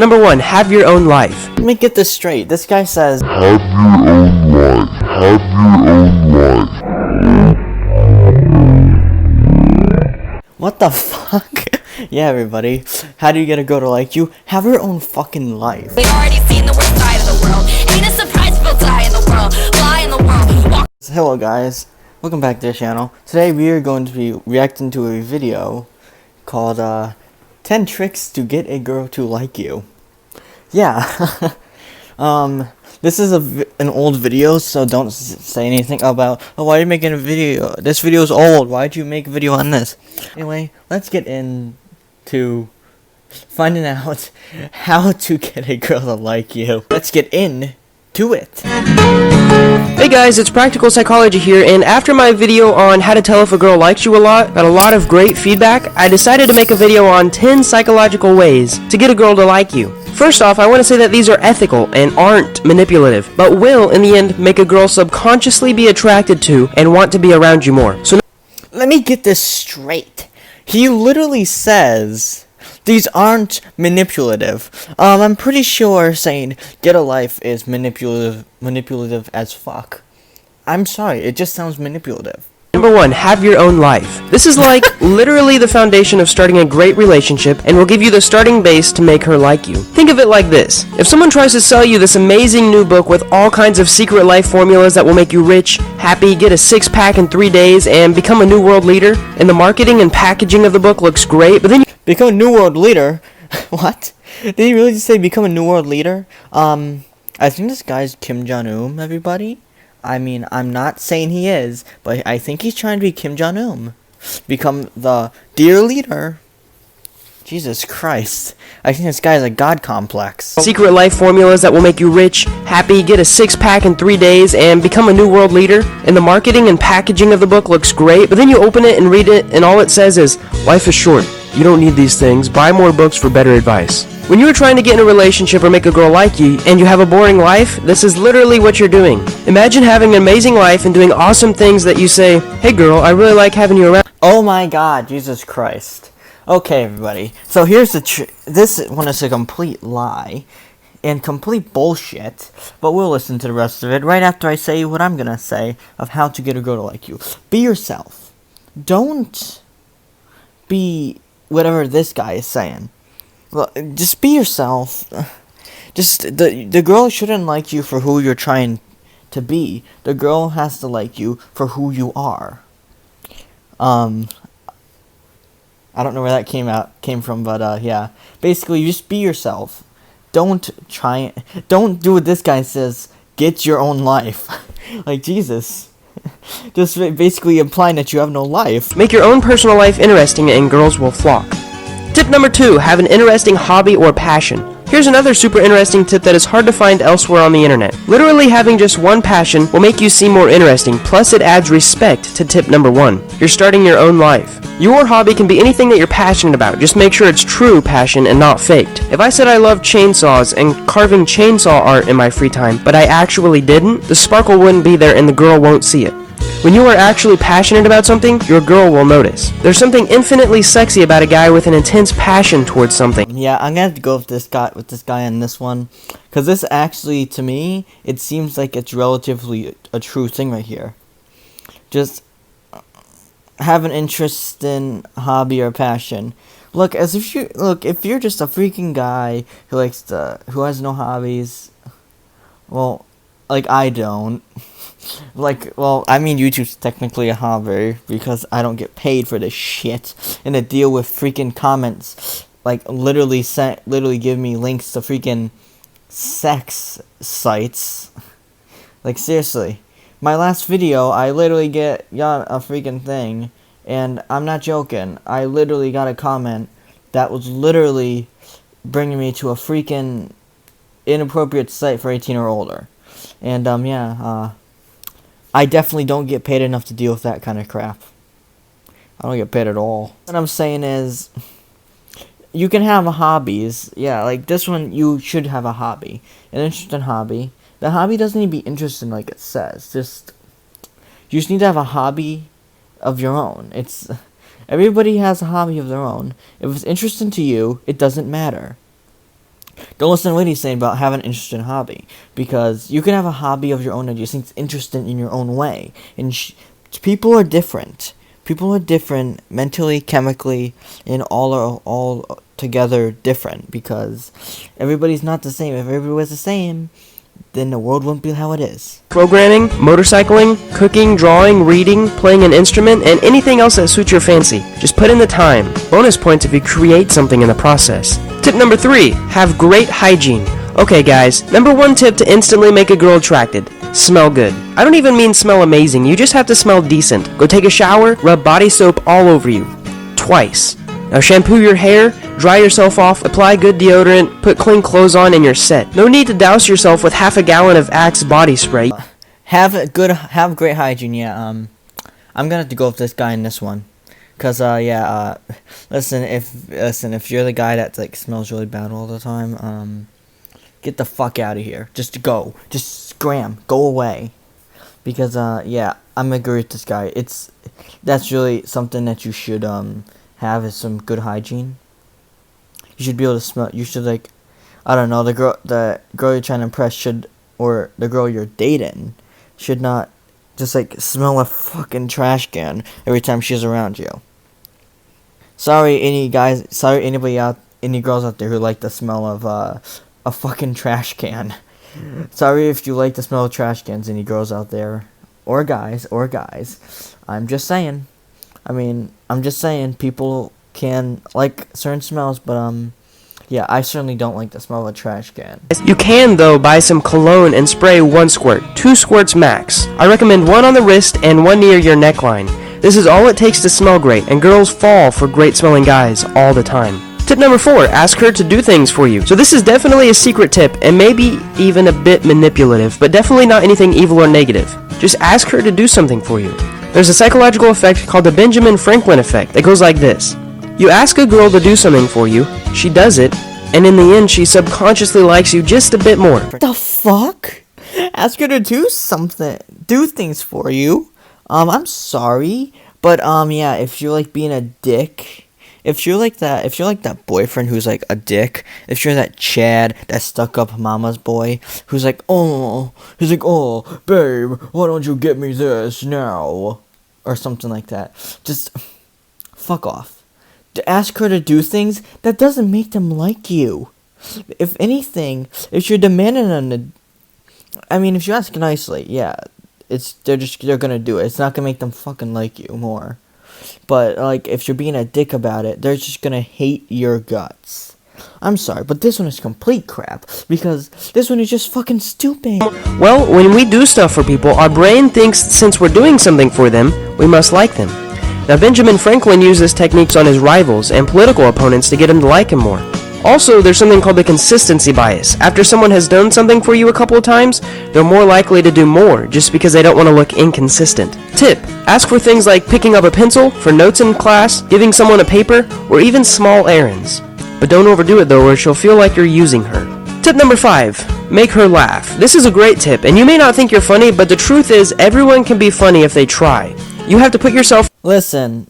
Number 1, have your own life. Let me get this straight. This guy says, have your own life. Have your own life. what the fuck? Yeah, everybody. How do you get a girl to like you? Have her own fucking life. We already seen the worst side of the world. Ain't a surprise if we'll die in the world. Fly in the world. Walk. Hello guys. Welcome back to the channel. Today we are going to be reacting to a video called 10 Tricks to Get a Girl to Like You. Yeah. This is an old video, so don't say anything about, oh, why are you making a video? This video is old. Why'd you make a video on this? Anyway, let's get into finding out how to get a girl to like you. Let's get into it. Hey guys, it's Practical Psychology here, and after my video on how to tell if a girl likes you a lot, got a lot of great feedback, I decided to make a video on 10 psychological ways to get a girl to like you. First off, I want to say that these are ethical and aren't manipulative, but will, in the end, make a girl subconsciously be attracted to and want to be around you more. So let me get this straight. He literally says these aren't manipulative. I'm pretty sure saying get a life is manipulative as fuck. I'm sorry, it just sounds manipulative. Number 1, have your own life. This is like literally the foundation of starting a great relationship and will give you the starting base to make her like you. Think of it like this. If someone tries to sell you this amazing new book with all kinds of secret life formulas that will make you rich, happy, get a six-pack in 3 days, and become a new world leader, and the marketing and packaging of the book looks great, but then you become a new world leader? What? Did he really just say become a new world leader? I think this guy's Kim Jong-un, everybody. I mean, I'm not saying he is, but I think he's trying to be Kim Jong-un. Become the dear leader. Jesus Christ. I think this guy has a god complex. Secret life formulas that will make you rich, happy, get a six-pack in 3 days, and become a new world leader. And the marketing and packaging of the book looks great, but then you open it and read it, and all it says is, life is short. You don't need these things. Buy more books for better advice. When you are trying to get in a relationship or make a girl like you, and you have a boring life, this is literally what you're doing. Imagine having an amazing life and doing awesome things that you say, hey girl, I really like having you around. Oh my god, Jesus Christ. Okay, everybody. So here's the this one is a complete lie and complete bullshit, but we'll listen to the rest of it right after I say what I'm gonna say of how to get a girl to like you. Be yourself. Don't be whatever this guy is saying. Well, just be yourself. Just the girl shouldn't like you for who you're trying to be. The girl has to like you for who you are. I don't know where that came from, but yeah. Basically, just be yourself. Don't do what this guy says. Get your own life. Like Jesus. Just basically implying that you have no life. Make your own personal life interesting and girls will flock. Tip number 2, have an interesting hobby or passion. Here's another super interesting tip that is hard to find elsewhere on the internet. Literally having just one passion will make you seem more interesting, plus it adds respect to tip number 1. You're starting your own life. Your hobby can be anything that you're passionate about, just make sure it's true passion and not faked. If I said I love chainsaws and carving chainsaw art in my free time, but I actually didn't, the sparkle wouldn't be there and the girl won't see it. When you are actually passionate about something, your girl will notice. There's something infinitely sexy about a guy with an intense passion towards something. Yeah, I'm gonna have to go with this guy on this one, because this actually, to me, it seems like it's relatively a true thing right here. Just have an interest in hobby or passion. Look, if you're just a freaking guy who who has no hobbies, well, like I don't. Well, I mean, YouTube's technically a hobby because I don't get paid for this shit, and to deal with freaking comments, like literally give me links to freaking sex sites. Like seriously, my last video, I literally got a freaking thing, and I'm not joking. I literally got a comment that was literally bringing me to a freaking inappropriate site for 18 or older, and yeah. I definitely don't get paid enough to deal with that kind of crap. I don't get paid at all. What I'm saying is, you can have hobbies. Yeah, like this one, you should have a hobby. An interesting hobby. The hobby doesn't need to be interesting like it says. You just need to have a hobby of your own. Everybody has a hobby of their own. If it's interesting to you, it doesn't matter. Don't listen to what he's saying about having an interesting hobby, because you can have a hobby of your own that you think is interesting in your own way. And people are different. People are different mentally, chemically, and all are all together different, because everybody's not the same. If everybody was the same, then the world wouldn't be how it is. Programming, motorcycling, cooking, drawing, reading, playing an instrument, and anything else that suits your fancy. Just put in the time. Bonus points if you create something in the process. Tip number 3, have great hygiene. Okay guys, number 1 tip to instantly make a girl attracted: smell good. I don't even mean smell amazing, you just have to smell decent. Go take a shower, rub body soap all over you. Twice. Now shampoo your hair, dry yourself off, apply good deodorant, put clean clothes on, and you're set. No need to douse yourself with half a gallon of Axe body spray. Have great hygiene. Yeah. I'm gonna have to go with this guy in this one, cause listen, if you're the guy that like smells really bad all the time, get the fuck out of here. Just go. Just scram. Go away. Because I'm agree with this guy. That's really something that you should have, is some good hygiene. You should be able to smell. You should, like, I don't know, the girl you're trying to impress should, or the girl you're dating should not just like smell a fucking trash can every time she's around you. Sorry any girls out there who like the smell of a fucking trash can. Sorry if you like the smell of trash cans, any girls out there, or guys. I'm just saying. People can like certain smells, but I certainly don't like the smell of a trash can. You can, though, buy some cologne and spray 1 squirt, 2 squirts max. I recommend 1 on the wrist and 1 near your neckline. This is all it takes to smell great, and girls fall for great smelling guys all the time. Tip number 4, ask her to do things for you. So this is definitely a secret tip, and maybe even a bit manipulative, but definitely not anything evil or negative. Just ask her to do something for you. There's a psychological effect called the Benjamin Franklin effect that goes like this. You ask a girl to do something for you, she does it, and in the end she subconsciously likes you just a bit more. The fuck? Ask her to do things for you? I'm sorry, but if you're like being a dick, if you're like that boyfriend who's like a dick, if you're that Chad, that stuck up mama's boy, who's like, oh, babe, why don't you get me this now? Or something like that. Just fuck off. To ask her to do things, that doesn't make them like you. If anything, if you're demanding if you ask nicely, they're gonna do it. It's not gonna make them fucking like you more. But, like, if you're being a dick about it, they're just gonna hate your guts. I'm sorry, but this one is complete crap, because this one is just fucking stupid. Well, when we do stuff for people, our brain thinks since we're doing something for them, we must like them. Now, Benjamin Franklin used this techniques on his rivals and political opponents to get them to like him more. Also, there's something called the consistency bias. After someone has done something for you a couple of times, they're more likely to do more, just because they don't want to look inconsistent. Tip: ask for things like picking up a pencil, for notes in class, giving someone a paper, or even small errands. But don't overdo it though, or she'll feel like you're using her. Tip number 5, make her laugh. This is a great tip, and you may not think you're funny, but the truth is, everyone can be funny if they try. You have to put yourself... Listen,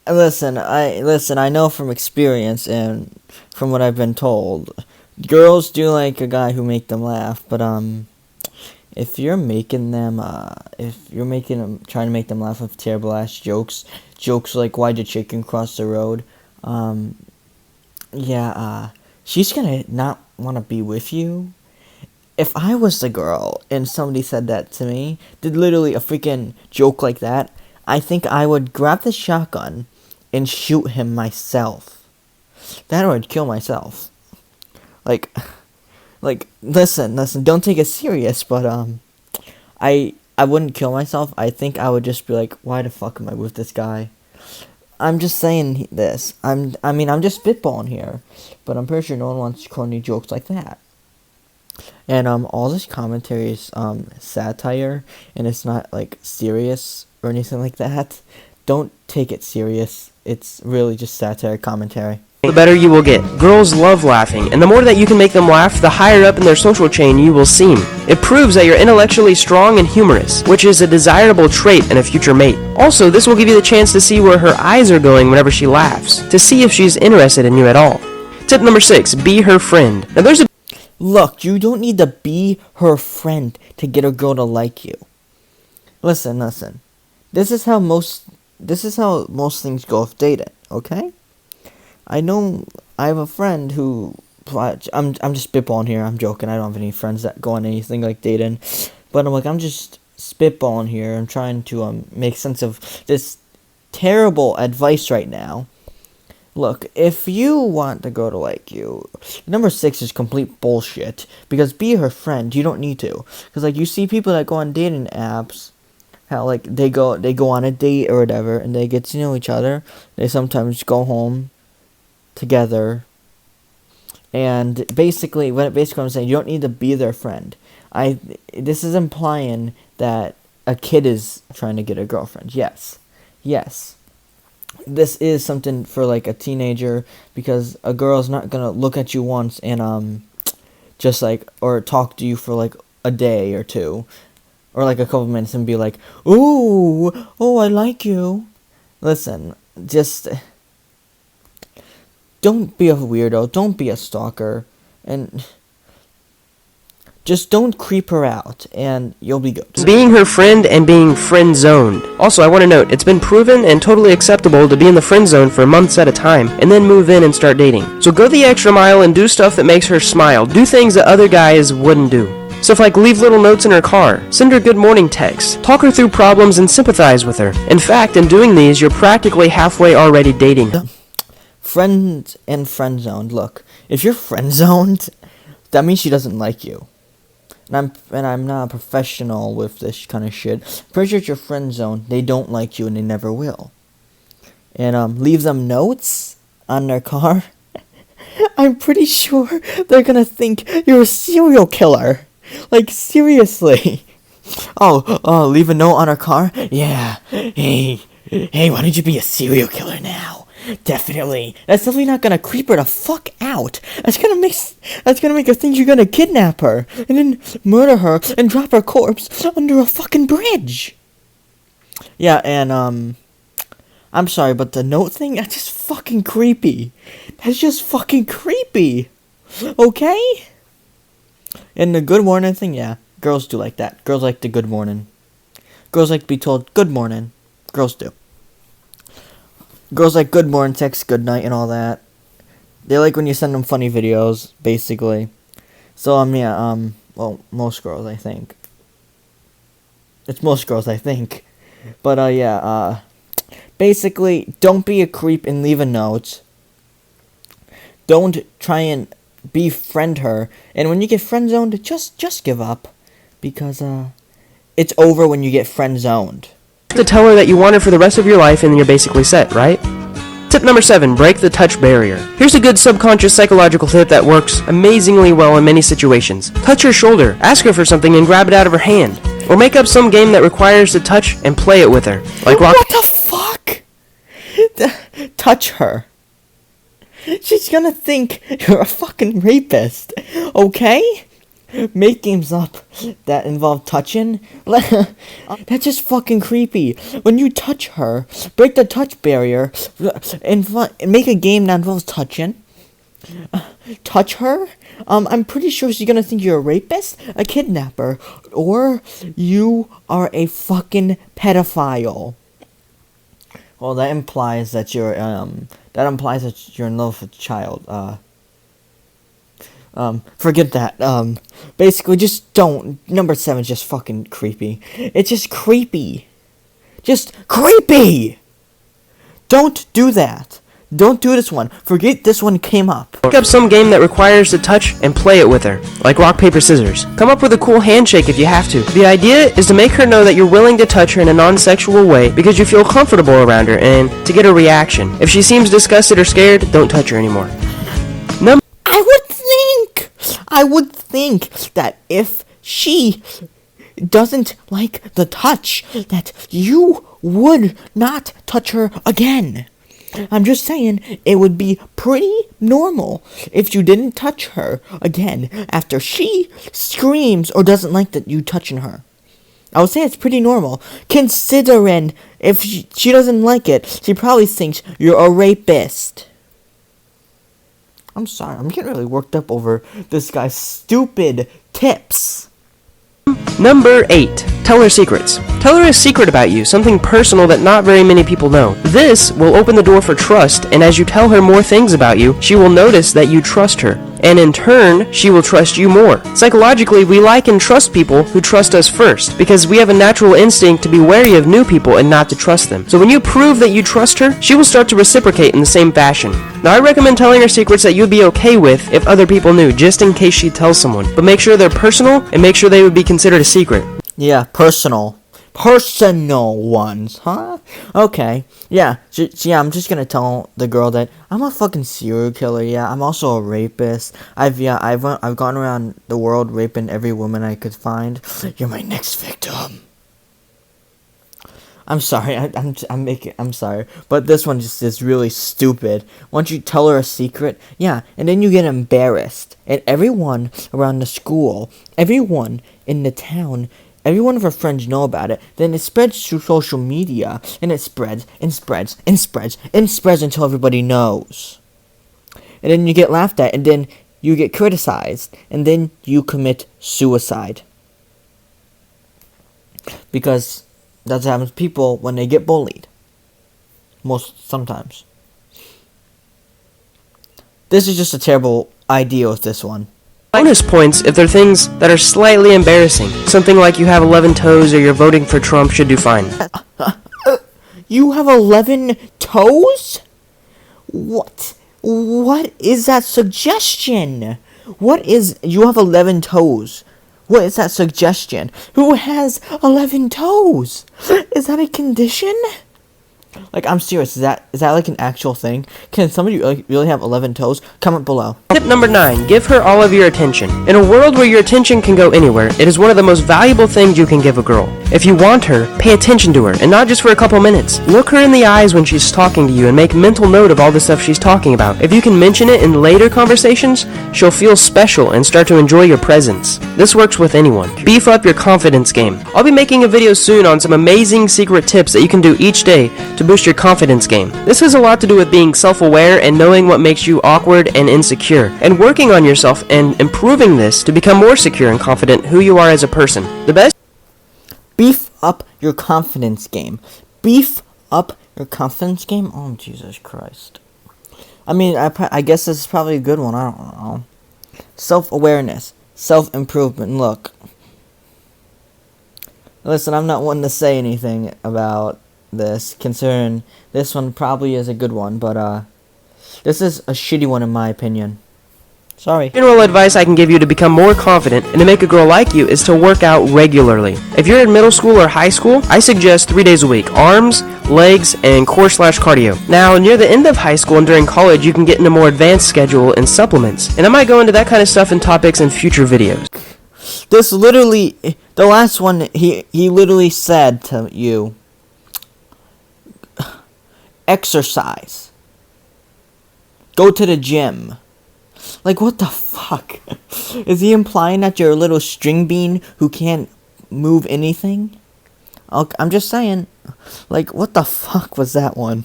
I know from experience and from what I've been told, girls do like a guy who make them laugh, but if you're making them trying to make them laugh with terrible ass jokes like why'd the chicken cross the road, she's gonna not want to be with you. If I was the girl and somebody said that to me, did literally a freaking joke like that, I think I would grab the shotgun and shoot him myself. That or I'd kill myself. Like, listen, don't take it serious, but, I wouldn't kill myself. I think I would just be like, why the fuck am I with this guy? I'm just saying this. I'm just spitballing here, but I'm pretty sure no one wants corny jokes like that. And, all this commentary is, satire, and it's not, like, serious or anything like that. Don't take it serious. It's really just satire commentary. The better you will get. Girls love laughing, and the more that you can make them laugh, the higher up in their social chain you will seem. It proves that you're intellectually strong and humorous, which is a desirable trait in a future mate. Also, this will give you the chance to see where her eyes are going whenever she laughs, to see if she's interested in you at all. Tip number 6, be her friend. Now there's a Look, you don't need to be her friend to get a girl to like you. Listen. This is how most things go with dating, okay? I know I have a friend who I'm just spitballing here. I'm joking. I don't have any friends that go on anything like dating, but I'm just spitballing here. I'm trying to make sense of this terrible advice right now. Look, if you want the girl to like you, number 6 is complete bullshit. Because be her friend, you don't need to. Because you see people that go on dating apps, how they go on a date or whatever, and they get to know each other. They sometimes go home together. And basically what I'm saying, you don't need to be their friend. This is implying that a kid is trying to get a girlfriend. Yes. This is something for a teenager, because a girl's not gonna look at you once and just or talk to you for a day or two, or a couple minutes and be like, oh, I like you. Listen, just don't be a weirdo, don't be a stalker, and just don't creep her out, and you'll be good. Being her friend and being friend-zoned. Also, I want to note, it's been proven and totally acceptable to be in the friend zone for months at a time, and then move in and start dating. So go the extra mile and do stuff that makes her smile. Do things that other guys wouldn't do. Stuff like leave little notes in her car, send her good morning texts, talk her through problems and sympathize with her. In fact, in doing these, you're practically halfway already dating her. Friend and friend-zoned. Look, if you're friend-zoned, that means she doesn't like you. And I'm not a professional with this kind of shit. Pretty sure it's your friend zone. They don't like you and they never will. And leave them notes on their car. I'm pretty sure they're gonna think you're a serial killer. Seriously. Oh, leave a note on her car? Yeah. Hey, why don't you be a serial killer now? Definitely. That's definitely not gonna creep her the fuck out. That's gonna make her think you're gonna kidnap her and then murder her and drop her corpse under a fucking bridge. Yeah, and I'm sorry, but the note thing, that's just fucking creepy. That's just fucking creepy. Okay? And the good morning thing, yeah, girls do like that. Girls like the good morning. Girls like to be told good morning. Girls do. Girls like good morning text, good night, and all that. They like when you send them funny videos, basically. So, well, most girls, I think. It's most girls, I think. But, basically, don't be a creep and leave a note. Don't try and befriend her. And when you get friend-zoned, just give up. Because, it's over when you get friend-zoned. To tell her that you want her for the rest of your life and you're basically set, right? Tip number 7, break the touch barrier. Here's a good subconscious psychological tip that works amazingly well in many situations. Touch her shoulder, ask her for something and grab it out of her hand. Or make up some game that requires to touch and play it with her. What the fuck? Touch her. She's gonna think you're a fucking rapist, okay? Make games up that involve touching. That's just fucking creepy. When you touch her, break the touch barrier and make a game that involves touching. Touch her? I'm pretty sure she's gonna think you're a rapist, a kidnapper, or you are a fucking pedophile. Well, that implies that you're in love with a child. Forget that. Basically, just don't. Number 7 is just fucking creepy. It's just creepy. Just creepy! Don't do that. Don't do this one. Forget this one came up. Pick up some game that requires to touch and play it with her, like rock, paper, scissors. Come up with a cool handshake if you have to. The idea is to make her know that you're willing to touch her in a non-sexual way because you feel comfortable around her and to get a reaction. If she seems disgusted or scared, don't touch her anymore. I would think that if she doesn't like the touch, that you would not touch her again. I'm just saying, it would be pretty normal if you didn't touch her again after she screams or doesn't like that you touching her. I would say it's pretty normal, considering if she doesn't like it, she probably thinks you're a rapist. I'm sorry, I'm getting really worked up over this guy's stupid tips. Number 8. Tell her secrets. Tell her a secret about you, something personal that not very many people know. This will open the door for trust, and as you tell her more things about you, she will notice that you trust her. And in turn, she will trust you more. Psychologically, we like and trust people who trust us first, because we have a natural instinct to be wary of new people and not to trust them. So when you prove that you trust her, she will start to reciprocate in the same fashion. Now I recommend telling her secrets that you'd be okay with if other people knew, just in case she tells someone. But make sure they're personal, and make sure they would be considered a secret. Yeah, personal ones, huh? Okay, yeah, I'm just gonna tell the girl that I'm a fucking serial killer. Yeah, I'm also a rapist. I've gone around the world raping every woman I could find. You're my next victim. I'm sorry, I'm sorry, but this one just is really stupid. Once you tell her a secret, yeah, and then you get embarrassed, and everyone around the school, everyone in the town, every one of her friends know about it, then it spreads through social media, and it spreads, and spreads, and spreads, and spreads until everybody knows. And then you get laughed at, and then you get criticized, and then you commit suicide. Because that's what happens to people when they get bullied. Sometimes. This is just a terrible idea with this one. Bonus points if they're things that are slightly embarrassing. Something like you have 11 toes or you're voting for Trump should do fine. You have 11 toes? What? What is that suggestion? You have 11 toes? What is that suggestion? Who has 11 toes? Is that a condition? Like, I'm serious. Is that like an actual thing? Can somebody really have 11 toes? Comment below. Tip number 9. Give her all of your attention. In a world where your attention can go anywhere, it is one of the most valuable things you can give a girl. If you want her, pay attention to her, and not just for a couple minutes. Look her in the eyes when she's talking to you and make mental note of all the stuff she's talking about. If you can mention it in later conversations, she'll feel special and start to enjoy your presence. This works with anyone. Beef up your confidence game. I'll be making a video soon on some amazing secret tips that you can do each day to boost your confidence game. This has a lot to do with being self-aware and knowing what makes you awkward and insecure, and working on yourself and improving this to become more secure and confident who you are as a person. The best. Beef up your confidence game. Beef up your confidence game? Oh, Jesus Christ. I mean, I guess this is probably a good one. I don't know. Self-awareness. Self-improvement. Look. Listen, I'm not one to say anything about this, considering this one probably is a good one, but this is a shitty one in my opinion. Sorry. General advice I can give you to become more confident and to make a girl like you is to work out regularly. If you're in middle school or high school, I suggest 3 days a week: arms, legs, and core/cardio. Now, near the end of high school and during college, you can get in a more advanced schedule and supplements, and I might go into that kind of stuff and topics in future videos. This literally, the last one, he literally said to you, exercise. Go to the gym. Like, what the fuck? Is he implying that you're a little string bean who can't move anything? I'm just saying. Like, what the fuck was that one?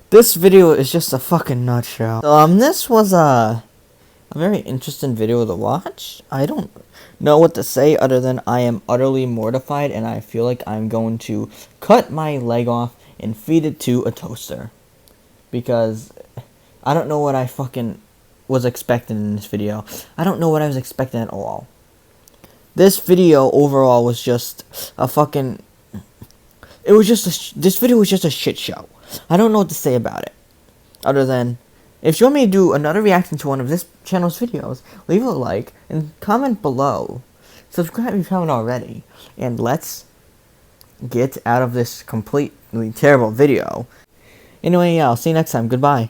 This video is just a fucking nutshell. This was a very interesting video to watch. I don't know what to say other than I am utterly mortified, and I feel like I'm going to cut my leg off and feed it to a toaster. Because I don't know what I fucking was expecting in this video. I don't know what I was expecting at all. This video overall was just a fucking... This video was just a shit show. I don't know what to say about it. Other than, if you want me to do another reaction to one of this channel's videos, leave a like and comment below. Subscribe if you haven't already. And let's get out of this completely terrible video. Anyway, yeah, I'll see you next time. Goodbye.